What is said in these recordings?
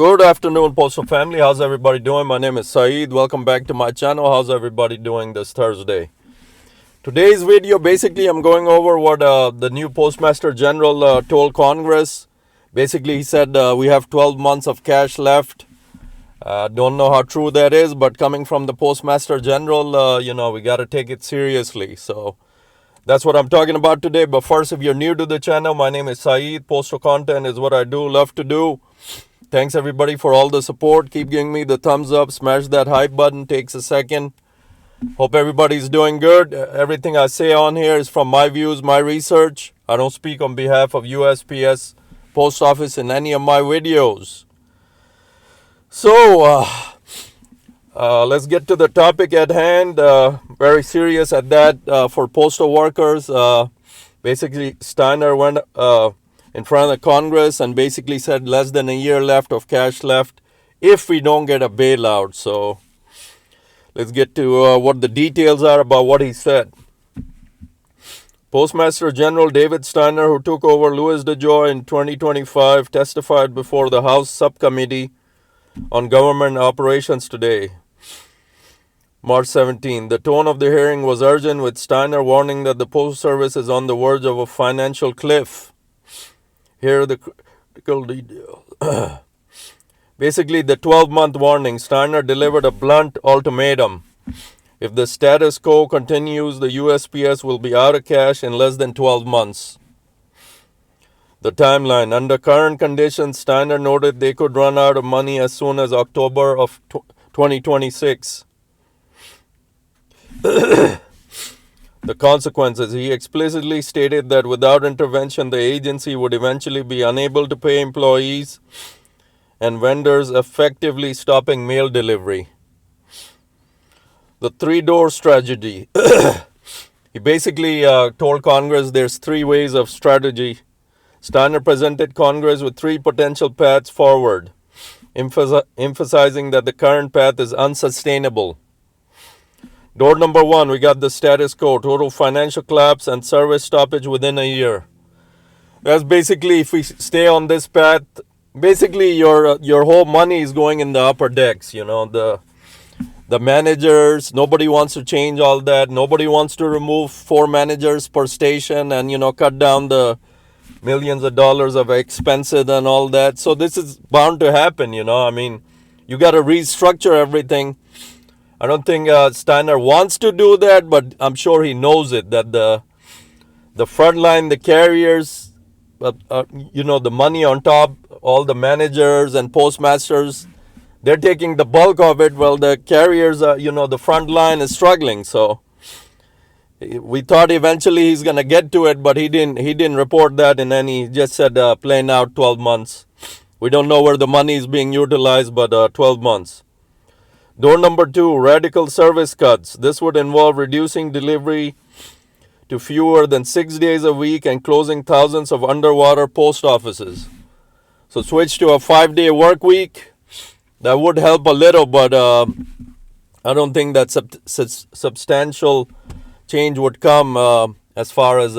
Good afternoon, Postal family. How's everybody doing? My name is Saeed. Welcome back to my channel. How's everybody doing this Thursday? Today's video, basically, I'm going over what the new Postmaster General told Congress. Basically, he said we have 12 months of cash left. Don't know how true that is, but coming from the Postmaster General, we got to take it seriously. So that's what I'm talking about today. But first, if you're new to the channel, my name is Saeed. Postal content is what I do, love to do. Thanks everybody for all the support. Keep giving me the thumbs up. Smash that hype button. Takes a second. Hope everybody's doing good. Everything I say on here is from my views, my research. I don't speak on behalf of USPS Post Office in any of my videos. So, let's get to the topic at hand. Very serious at that for postal workers. Basically, Steiner went in front of Congress and basically said less than a year left of cash left if we don't get a bailout. So let's get to what the details are about what he said. Postmaster General David Steiner, who took over Louis DeJoy in 2025, testified before the House Subcommittee on Government Operations today, March 17. The tone of the hearing was urgent, with Steiner warning that the Postal Service is on the verge of a financial cliff. Here are the critical details. Basically, the 12-month warning. Steiner delivered a blunt ultimatum. If the status quo continues, the USPS will be out of cash in less than 12 months. The timeline. Under current conditions, Steiner noted they could run out of money as soon as October of 2026. The consequences. He explicitly stated that without intervention, the agency would eventually be unable to pay employees and vendors, effectively stopping mail delivery. The three-door strategy. He basically told Congress there's three ways of strategy. Steiner presented Congress with three potential paths forward, emphasizing that the current path is unsustainable. Door number one, we got the status quo, total financial collapse and service stoppage within a year. That's basically, if we stay on this path, basically your whole money is going in the upper decks. The managers, nobody wants to change all that. Nobody wants to remove 4 managers per station and, cut down the millions of dollars of expenses and all that. So this is bound to happen, you got to restructure everything. I don't think Steiner wants to do that, but I'm sure he knows it, that the front line, the carriers, the money on top, all the managers and postmasters, they're taking the bulk of it. Well, the carriers, the front line is struggling. So we thought eventually he's going to get to it, but he didn't report that in any, just said playing out 12 months. We don't know where the money is being utilized, but 12 months. Door number 2, radical service cuts. This would involve reducing delivery to fewer than 6 days a week and closing thousands of underwater post offices. So switch to a 5-day work week. That would help a little, but I don't think that substantial change would come as far as,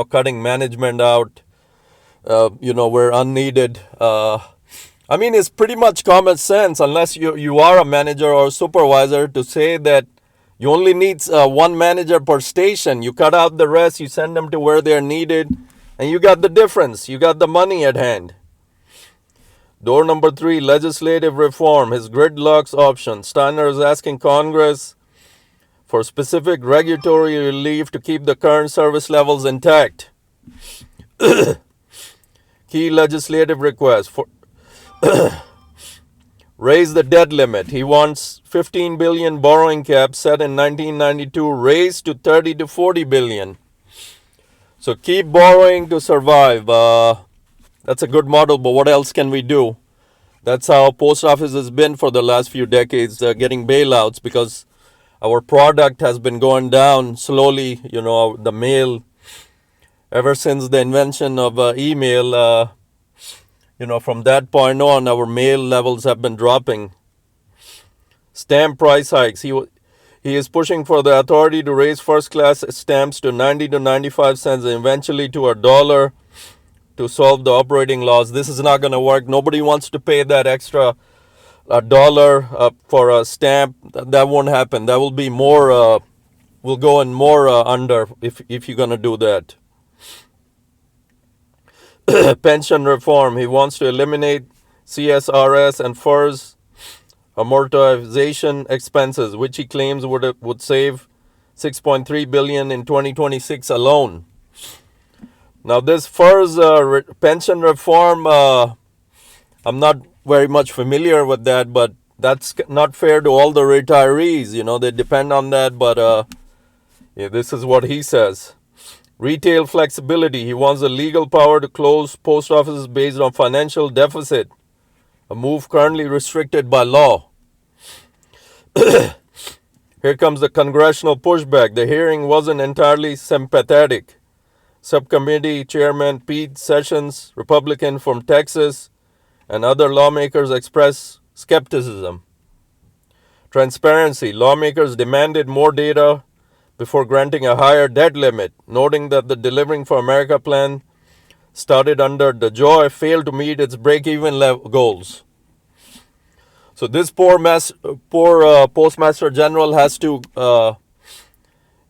cutting management out, where unneeded. It's pretty much common sense, unless you are a manager or a supervisor, to say that you only need one manager per station. You cut out the rest, you send them to where they're needed, and you got the difference. You got the money at hand. Door number 3, legislative reform. His gridlocks option. Steiner is asking Congress for specific regulatory relief to keep the current service levels intact. Key legislative request. Raise the debt limit. He wants $15 billion borrowing cap set in 1992 raised to $30 to $40 billion. So keep borrowing to survive. That's a good model, but what else can we do? That's how post office has been for the last few decades, getting bailouts, because our product has been going down slowly. The mail, ever since the invention of email, from that point on, our mail levels have been dropping. Stamp price hikes. He is pushing for the authority to raise first-class stamps to 90 to 95 cents and eventually to $1 to solve the operating loss. This is not going to work. Nobody wants to pay that extra dollar for a stamp. That won't happen. That will be more, will go in more under if you're going to do that. Pension reform. He wants to eliminate CSRS and FERS amortization expenses, which he claims would save $6.3 billion in 2026 alone. Now, this FERS pension reform, I'm not very much familiar with that, but that's not fair to all the retirees. You know, they depend on that, but yeah, this is what he says. Retail flexibility. He wants the legal power to close post offices based on financial deficit, a move currently restricted by law. Here comes the congressional pushback. The hearing wasn't entirely sympathetic. Subcommittee Chairman Pete Sessions, Republican from Texas, and other lawmakers expressed skepticism. Transparency. Lawmakers demanded more data before granting a higher debt limit, noting that the Delivering for America plan started under DeJoy failed to meet its break-even goals. So this poor Postmaster General has to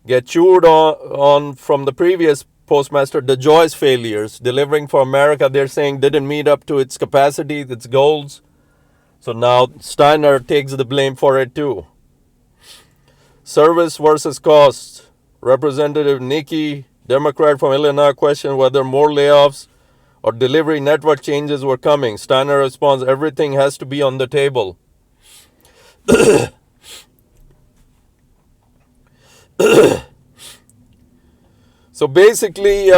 get chewed on from the previous Postmaster DeJoy's failures. Delivering for America, they're saying, didn't meet up to its capacity, its goals. So now Steiner takes the blame for it too. Service versus cost. Representative Nikki, Democrat from Illinois, questioned whether more layoffs or delivery network changes were coming. Steiner responds, everything has to be on the table. So basically,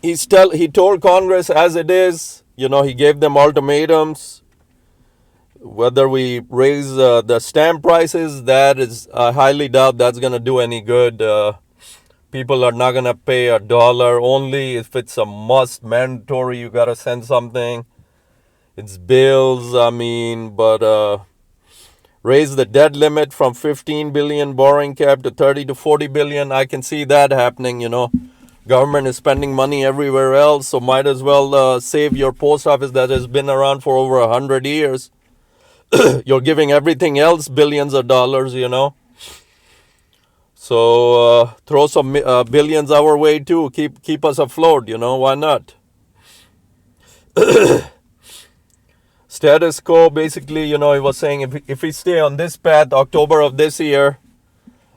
he told Congress as it is. You know, he gave them ultimatums. Whether we raise the stamp prices, that is, I highly doubt that's going to do any good. People are not going to pay $1 only if it's a must, mandatory. You got to send something. It's bills, I mean, but raise the debt limit from 15 billion borrowing cap to 30 to 40 billion. I can see that happening, you know. Government is spending money everywhere else, so might as well save your post office that has been around for over 100 years. You're giving everything else billions of dollars, you know. So throw some billions our way too. Keep us afloat, you know. Why not? Status quo, basically, you know, he was saying if we stay on this path, October of this year,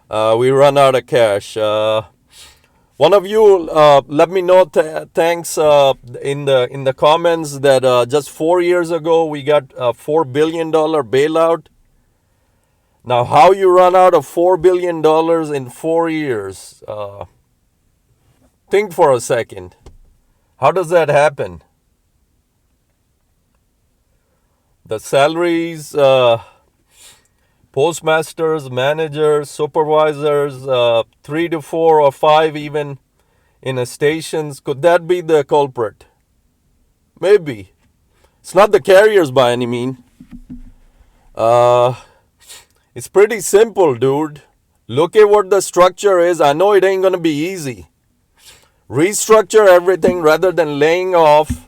we run out of cash. One of you let me know. Thanks in the comments that just 4 years ago we got a $4 billion bailout. Now, how you run out of $4 billion in 4 years? Think for a second. How does that happen? The salaries, postmasters, managers, supervisors, 3 to 4 or 5 even in a stations. Could that be the culprit? Maybe. It's not the carriers by any means. It's pretty simple, dude. Look at what the structure is. I know it ain't going to be easy. Restructure everything rather than laying off.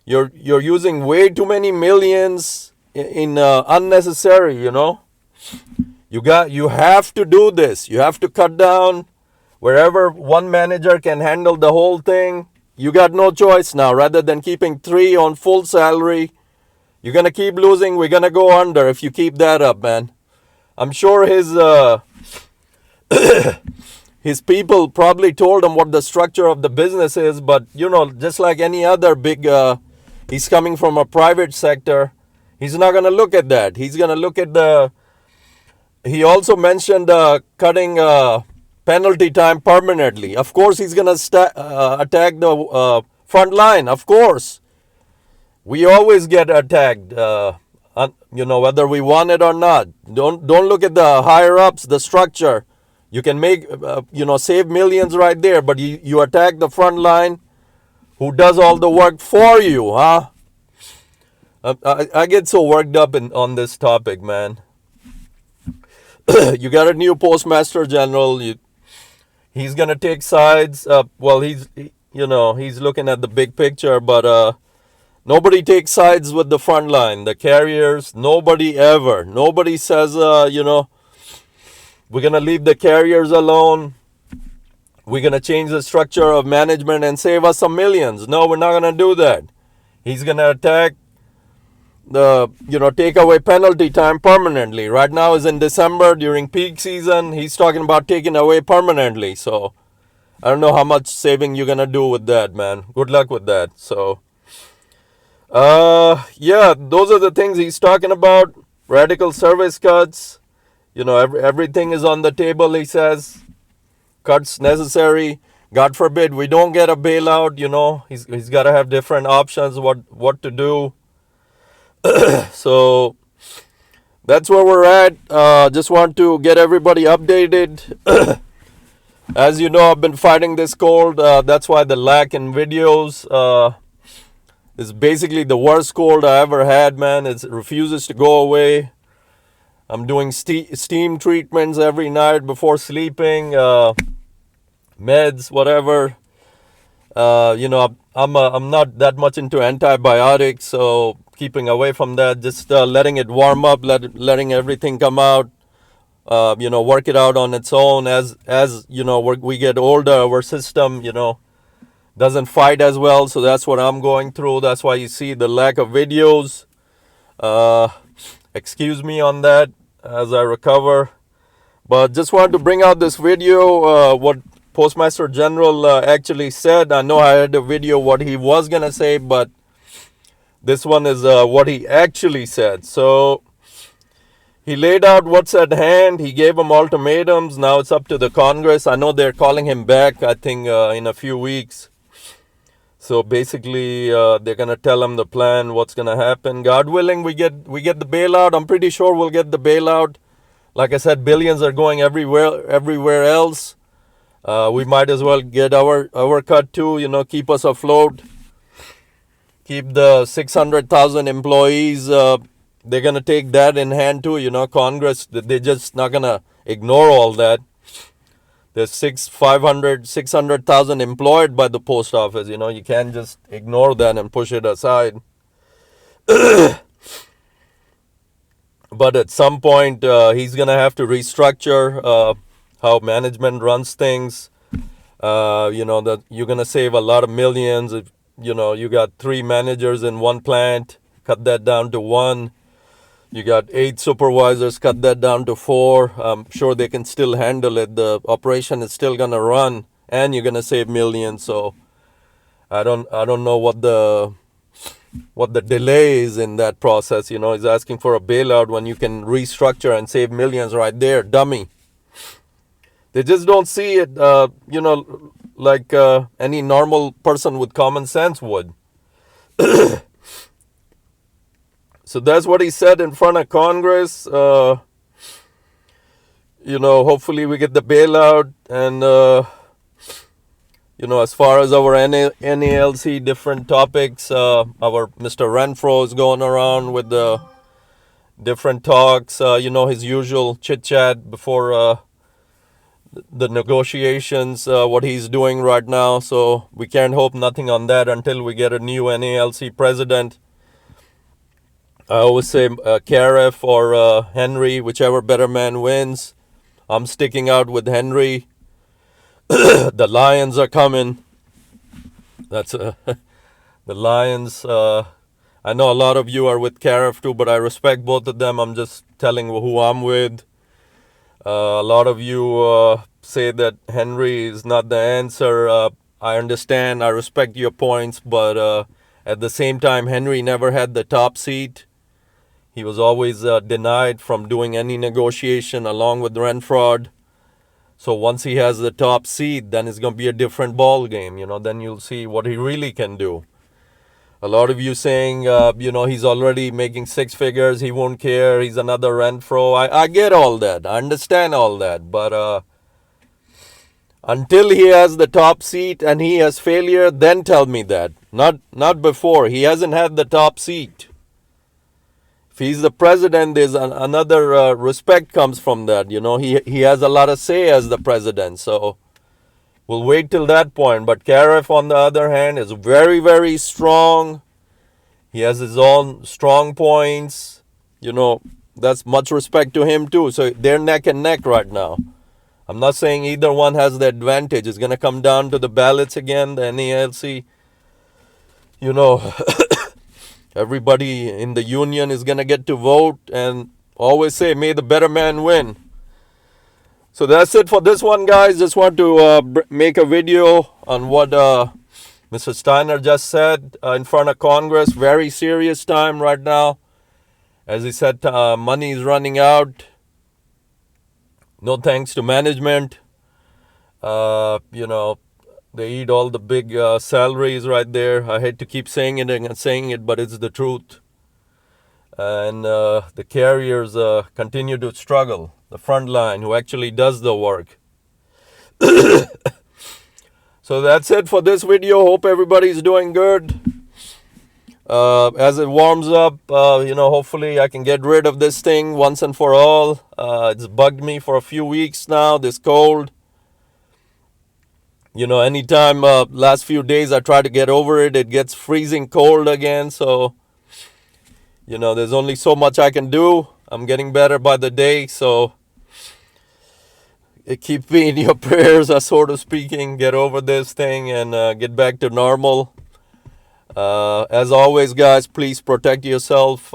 You're using way too many millions in unnecessary, you know. You have to do this. You have to cut down wherever one manager can handle the whole thing. You got no choice now. Rather than keeping 3 on full salary, you're gonna keep losing. We're gonna go under if you keep that up, man. I'm sure his his people probably told him what the structure of the business is, but you know, just like any other big, he's coming from a private sector. He's not going to look at that. He's going to look at he also mentioned cutting penalty time permanently. Of course, he's going to attack the front line. Of course. We always get attacked, you know, whether we want it or not. Don't look at the higher ups, the structure. You can make, you know, save millions right there, but you attack the front line who does all the work for you, huh? I get so worked up on this topic, man. You got a new Postmaster General. He's going to take sides. Well, he's looking at the big picture, but nobody takes sides with the front line, the carriers. Nobody says, we're going to leave the carriers alone. We're going to change the structure of management and save us some millions. No, we're not going to do that. He's going to attack take away penalty time permanently. Right now is in December during peak season. He's talking about taking away permanently. So I don't know how much saving you're going to do with that, man. Good luck with that. So, those are the things he's talking about. Radical service cuts. Everything is on the table, he says. Cuts necessary. God forbid we don't get a bailout, he's got to have different options what to do. So that's where we're at. Just want to get everybody updated. As you know, I've been fighting this cold. That's why the lack in videos is basically the worst cold I ever had, man. It refuses to go away. I'm doing steam treatments every night before sleeping, meds, whatever. I'm not that much into antibiotics, so keeping away from that, just letting it warm up, letting everything come out, work it out on its own. As we get older, our system, doesn't fight as well. So that's what I'm going through. That's why you see the lack of videos. Excuse me on that as I recover. But just wanted to bring out this video, what Postmaster General actually said. I know I had a video what he was going to say, but this one is what he actually said. So he laid out what's at hand. He gave them ultimatums. Now it's up to the Congress. I know they're calling him back, I think, in a few weeks. So basically, they're going to tell him the plan, what's going to happen. God willing, we get the bailout. I'm pretty sure we'll get the bailout. Like I said, billions are going everywhere else. We might as well get our cut too, keep us afloat. Keep the 600,000 employees. They're going to take that in hand too, Congress. They're just not going to ignore all that. There's 600,000 employed by the post office. You can't just ignore that and push it aside. But at some point, he's going to have to restructure how management runs things. That you're going to save a lot of millions. If, you got 3 managers in one plant, cut that down to 1. You got 8 supervisors, cut that down to 4. I'm sure they can still handle it. The operation is still going to run, and you're going to save millions. So I don't know what the delay is in that process. He's asking for a bailout when you can restructure and save millions right there, dummy. They just don't see it, like any normal person with common sense would. So that's what he said in front of Congress. Hopefully we get the bailout. And, as far as our NALC different topics, our Mr. Renfro is going around with the different talks, his usual chit-chat before the negotiations, what he's doing right now. So we can't hope nothing on that until we get a new NALC president. I always say Karef or Henry, whichever better man wins. I'm sticking out with Henry. The Lions are coming. That's the Lions. I know a lot of you are with Karef too, but I respect both of them. I'm just telling who I'm with. A lot of you say that Henry is not the answer. I understand. I respect your points, but at the same time, Henry never had the top seat. He was always denied from doing any negotiation along with Renfro. So once he has the top seat, then it's going to be a different ball game. Then you'll see what he really can do. A lot of you saying, he's already making 6 figures. He won't care. He's another Renfro. I get all that. I understand all that. But until he has the top seat and he has failure, then tell me that. Not before. He hasn't had the top seat. If he's the president, there's another respect comes from that. He has a lot of say as the president. So We'll wait till that point. But Karif, on the other hand, is very, very strong. He has his own strong points. That's much respect to him too. So they're neck and neck right now. I'm not saying either one has the advantage. It's going to come down to the ballots again, the NALC. Everybody in the union is going to get to vote and always say, may the better man win. So that's it for this one, guys. Just want to make a video on what Mr. Steiner just said in front of Congress. Very serious time right now. As he said, money is running out. No thanks to management. They eat all the big salaries right there. I hate to keep saying it, but it's the truth. And the carriers continue to struggle. The front line, who actually does the work. So that's it for this video. Hope everybody's doing good. As it warms up, hopefully I can get rid of this thing once and for all. It's bugged me for a few weeks now, this cold. Anytime last few days I try to get over it, it gets freezing cold again. So, there's only so much I can do. I'm getting better by the day, so keep me in your prayers, sort of speaking. Get over this thing and get back to normal. As always, guys, please protect yourself.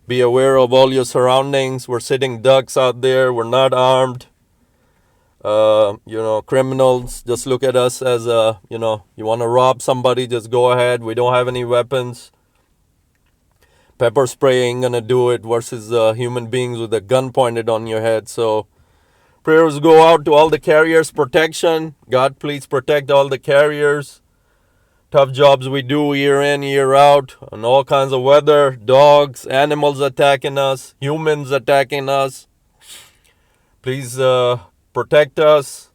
Be aware of all your surroundings. We're sitting ducks out there. We're not armed. Criminals just look at us as, you want to rob somebody, just go ahead. We don't have any weapons. Pepper spray ain't gonna do it versus human beings with a gun pointed on your head. So prayers go out to all the carriers' protection. God, please protect all the carriers. Tough jobs we do year in, year out, on all kinds of weather. Dogs, animals attacking us, humans attacking us. Please protect us.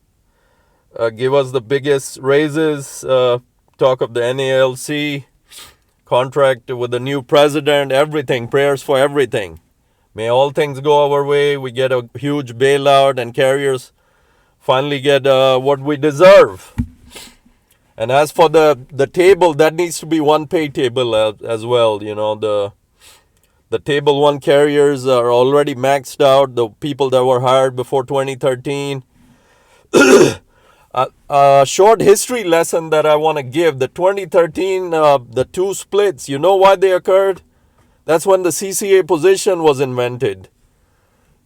Give us the biggest raises. Talk of the NALC. Contract with the new president. Everything. Prayers for everything. May all things go our way. We get a huge bailout and carriers finally get what we deserve. And as for the table, that needs to be one pay table as well. The table one carriers are already maxed out. The people that were hired before 2013. A short history lesson that I want to give. The 2013, the two splits, you know why they occurred? That's when the CCA position was invented.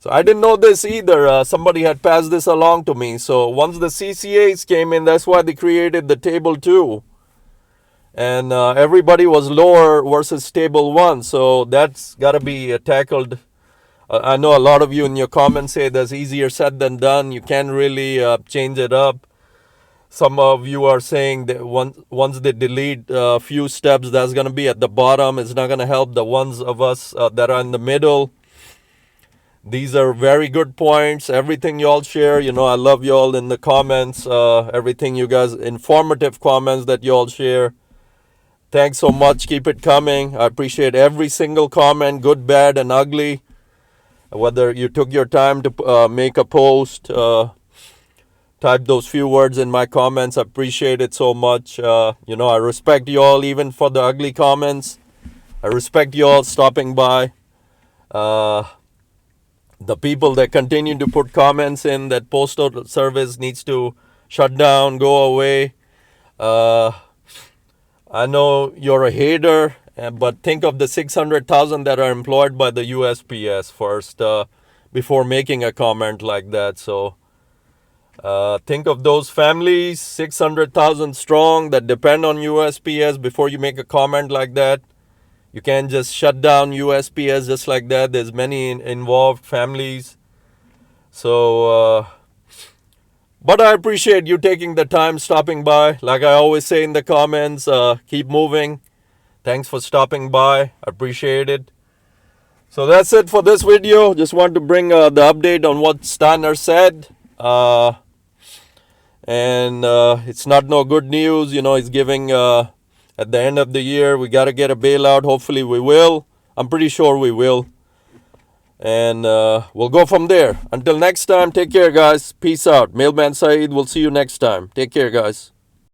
So I didn't know this either. Somebody had passed this along to me. So once the CCAs came in, that's why they created the table 2. And everybody was lower versus table 1. So that's got to be tackled. I know a lot of you in your comments say that's easier said than done. You can't really change it up. Some of you are saying that once they delete a few steps, that's going to be at the bottom. It's not going to help the ones of us that are in the middle. These are very good points. Everything y'all share, I love y'all in the comments. Everything you guys, informative comments that y'all share. Thanks so much. Keep it coming. I appreciate every single comment, good, bad, and ugly. Whether you took your time to make a post, type those few words in my comments. I appreciate it so much. I respect you all even for the ugly comments. I respect you all stopping by. The people that continue to put comments in that postal service needs to shut down, go away. I know you're a hater, but think of the 600,000 that are employed by the USPS first before making a comment like that. So think of those families, 600,000 strong, that depend on USPS before you make a comment like that. You can't just shut down USPS just like that. There's many involved families. So, but I appreciate you taking the time, stopping by. Like I always say in the comments, keep moving. Thanks for stopping by. I appreciate it. So that's it for this video. Just want to bring the update on what Steiner said. And it's not no good news. He's giving... at the end of the year, we got to get a bailout. Hopefully we will. I'm pretty sure we will. And we'll go from there. Until next time, take care, guys. Peace out. MailmanSyed. We'll see you next time. Take care, guys.